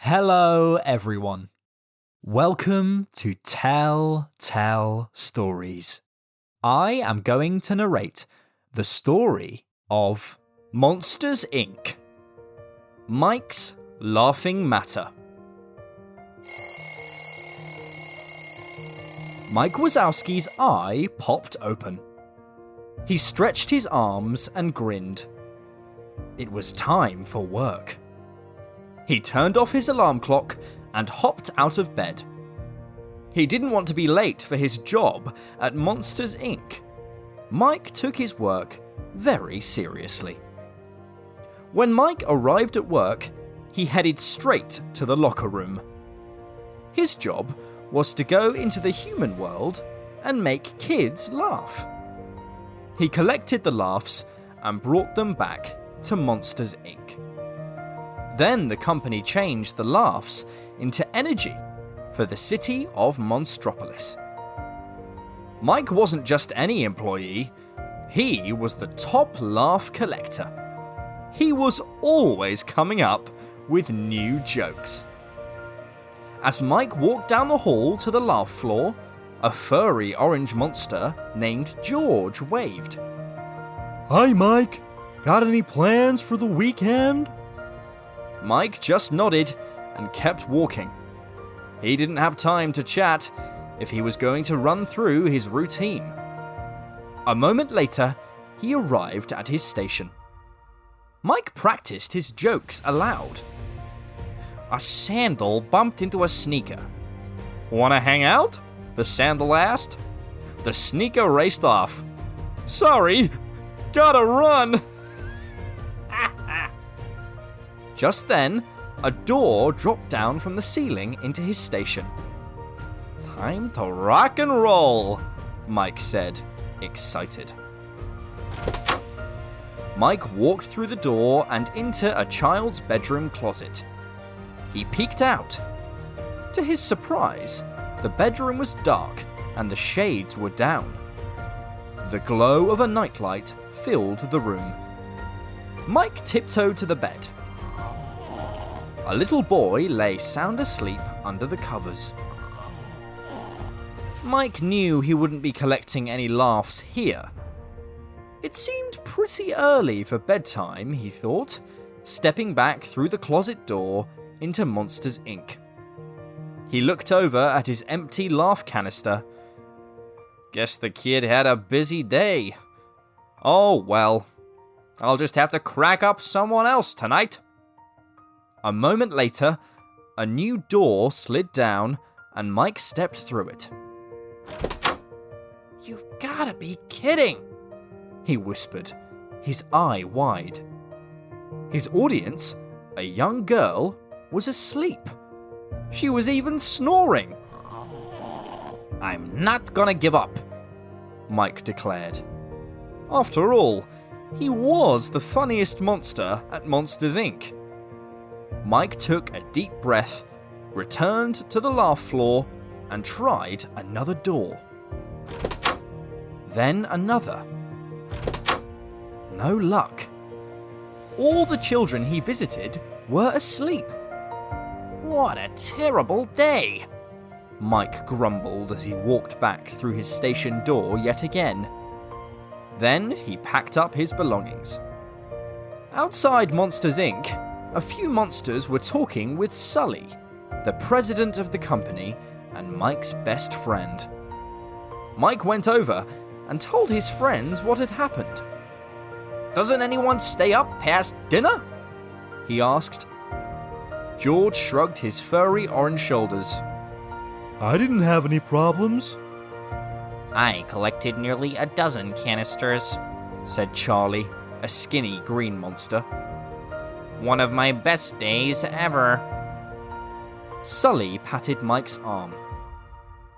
Hello, everyone. Welcome to Tell Stories. I am going to narrate the story of Monsters, Inc. Mike's Laughing Matter. Mike Wazowski's eye popped open. He stretched his arms and grinned. It was time for work. He turned off his alarm clock and hopped out of bed. He didn't want to be late for his job at Monsters, Inc. Mike took his work very seriously. When Mike arrived at work, he headed straight to the locker room. His job was to go into the human world and make kids laugh. He collected the laughs and brought them back to Monsters, Inc. Then the company changed the laughs into energy for the city of Monstropolis. Mike wasn't just any employee, he was the top laugh collector. He was always coming up with new jokes. As Mike walked down the hall to the laugh floor, a furry orange monster named George waved. Hi, Mike. Got any plans for the weekend? Mike just nodded and kept walking. He didn't have time to chat if he was going to run through his routine. A moment later, he arrived at his station. Mike practiced his jokes aloud. A sandal bumped into a sneaker. "Wanna hang out?" the sandal asked. The sneaker raced off. "Sorry, gotta run." Just then, a door dropped down from the ceiling into his station. "Time to rock and roll," Mike said, excited. Mike walked through the door and into a child's bedroom closet. He peeked out. To his surprise, the bedroom was dark and the shades were down. The glow of a nightlight filled the room. Mike tiptoed to the bed. A little boy lay sound asleep under the covers. Mike knew he wouldn't be collecting any laughs here. It seemed pretty early for bedtime, he thought, stepping back through the closet door into Monsters, Inc. He looked over at his empty laugh canister. Guess the kid had a busy day. Oh well, I'll just have to crack up someone else tonight. A moment later, a new door slid down and Mike stepped through it. "You've gotta be kidding," he whispered, his eye wide. His audience, a young girl, was asleep. She was even snoring. "I'm not gonna give up," Mike declared. After all, he was the funniest monster at Monsters, Inc. Mike took a deep breath, returned to the laugh floor, and tried another door. Then another. No luck. All the children he visited were asleep. "What a terrible day," Mike grumbled as he walked back through his station door yet again. Then he packed up his belongings. Outside Monsters, Inc., a few monsters were talking with Sulley, the president of the company and Mike's best friend. Mike went over and told his friends what had happened. "Doesn't anyone stay up past dinner?" he asked. George shrugged his furry orange shoulders. I didn't have any problems. "I collected nearly a dozen canisters," said Charlie, a skinny green monster. "One of my best days ever." Sulley patted Mike's arm.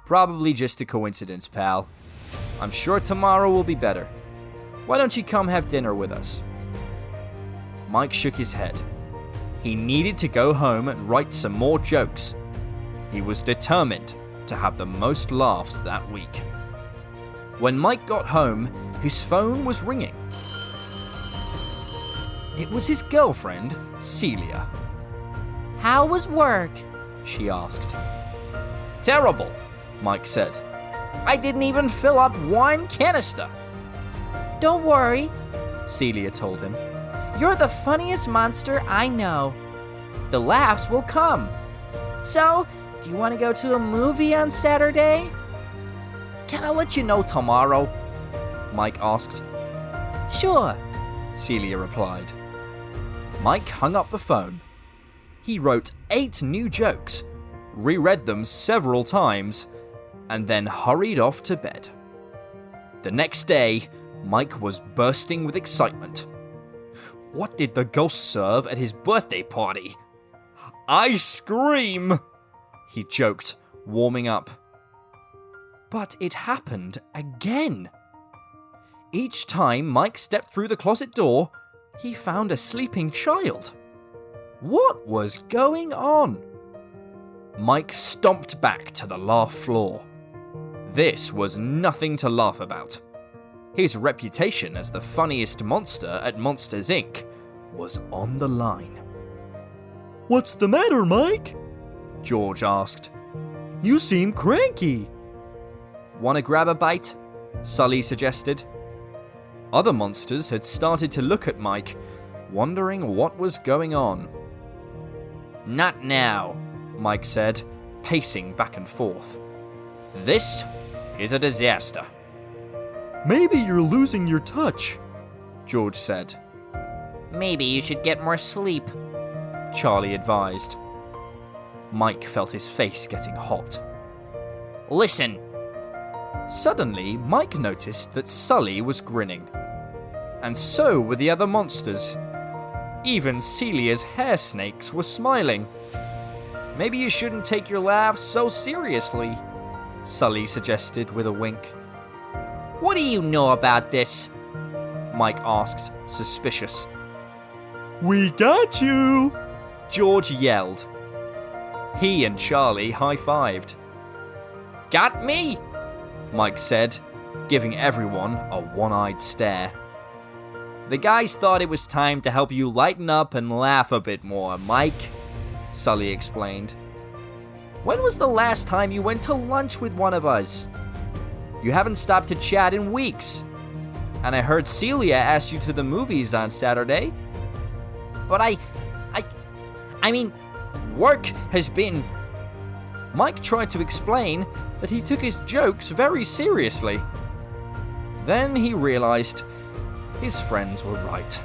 "Probably just a coincidence, pal. I'm sure tomorrow will be better. Why don't you come have dinner with us?" Mike shook his head. He needed to go home and write some more jokes. He was determined to have the most laughs that week. When Mike got home, his phone was ringing. It was his girlfriend, Celia. How was work? She asked. Terrible, Mike said. I didn't even fill up one canister. Don't worry, Celia told him. you're the funniest monster I know. The laughs will come. So, do you want to go to a movie on Saturday? Can I let you know tomorrow? Mike asked. Sure. Celia replied. Mike hung up the phone. He wrote 8 new jokes, reread them several times, and then hurried off to bed. The next day, Mike was bursting with excitement. What did the ghost serve at his birthday party? Ice cream! He joked, warming up. But it happened again. Each time Mike stepped through the closet door, he found a sleeping child. What was going on? Mike stomped back to the laugh floor. This was nothing to laugh about. His reputation as the funniest monster at Monsters, Inc. was on the line. What's the matter, Mike? George asked. You seem cranky. Want to grab a bite? Sulley suggested. Other monsters had started to look at Mike, wondering what was going on. Not now, Mike said, pacing back and forth. This is a disaster. Maybe you're losing your touch, George said. Maybe you should get more sleep. Charlie advised. Mike felt his face getting hot. Listen. Suddenly, Mike noticed that Sulley was grinning. And so were the other monsters. Even Celia's hair snakes were smiling. Maybe you shouldn't take your laughs so seriously, Sulley suggested with a wink. What do you know about this? Mike asked, suspicious. We got you! George yelled. He and Charlie high-fived. Got me? Mike said, giving everyone a one-eyed stare. The guys thought it was time to help you lighten up and laugh a bit more, Mike, Sulley explained. When was the last time you went to lunch with one of us? You haven't stopped to chat in weeks. And I heard Celia asked you to the movies on Saturday. But I mean, work has been... Mike tried to explain that he took his jokes very seriously. Then he realized his friends were right.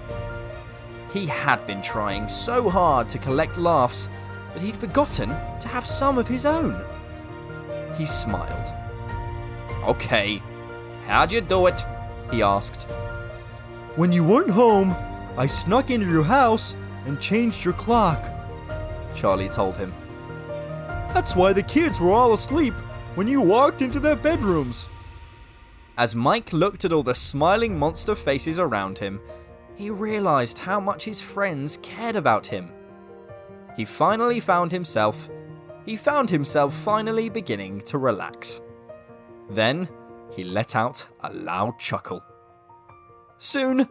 He had been trying so hard to collect laughs that he'd forgotten to have some of his own. He smiled. Okay, how'd you do it? He asked. When you weren't home, I snuck into your house and changed your clock, Charlie told him. That's why the kids were all asleep when you walked into their bedrooms. As Mike looked at all the smiling monster faces around him, he realized how much his friends cared about him. He found himself finally beginning to relax. Then, he let out a loud chuckle. Soon,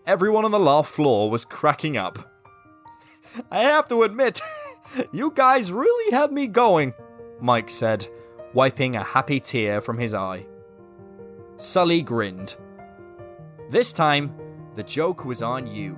everyone on the laugh floor was cracking up. I have to admit, you guys really had me going, Mike said, wiping a happy tear from his eye. Sulley grinned. This time, the joke was on you.